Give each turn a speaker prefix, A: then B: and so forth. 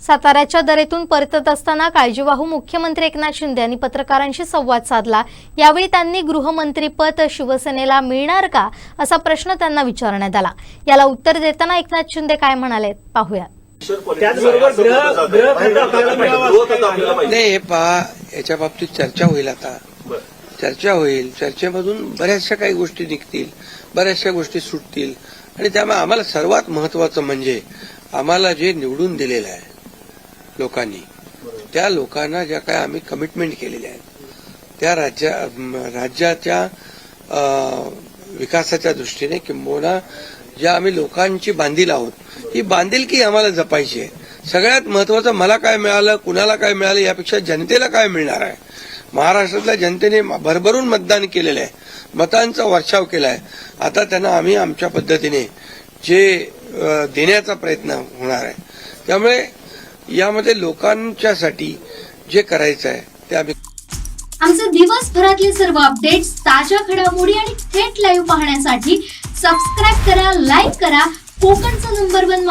A: साताऱ्याच्या दरेतून परतत असताना काळजीवाहू मुख्यमंत्री एकनाथ शिंदे यांनी पत्रकारांशी संवाद साधला। यावेळी त्यांनी गृहमंत्रीपद शिवसेनेला मिळणार का असा प्रश्न त्यांना विचारण्यात आला। याला उत्तर देताना एकनाथ शिंदे काय म्हणाले पाहूया।
B: नाही पहा, याच्या बाबतीत चर्चा होईल। आता चर्चा होईल, चर्चेमधून बऱ्याचशा काही गोष्टी निघतील, बऱ्याचशा गोष्टी सुटतील आणि त्यामुळे आम्हाला सर्वात महत्वाचं म्हणजे आम्हाला जे निवडून दिलेलं आहे लोकांनी, त्या लोकांना ज्या काही आम्ही कमिटमेंट केलेल्या आहेत त्या राज्याच्या विकासाच्या दृष्टीने किंबहुना ज्या आम्ही लोकांची बांधील आहोत, ही बांधिलकी आम्हाला जपायची आहे। सगळ्यात महत्वाचं मला काय मिळालं, कुणाला काय मिळालं यापेक्षा जनतेला काय मिळणार आहे। महाराष्ट्रातल्या जनतेने भरभरून मतदान केलेलं आहे, मतांचा वर्षाव केला आहे। आता त्यांना आम्ही आमच्या पद्धतीने जे देण्याचा प्रयत्न होणार आहे, त्यामुळे यामध्ये लोकांच्यासाठी जे करायचं आहे ते आम्ही।
C: आमचे दिवसभरातले सर्व अपडेट्स, ताज्या घडामोडी आणि थेट लाईव्ह पाहण्यासाठी सबस्क्राईब करा, लाईक करा। कोकणचं नंबर 1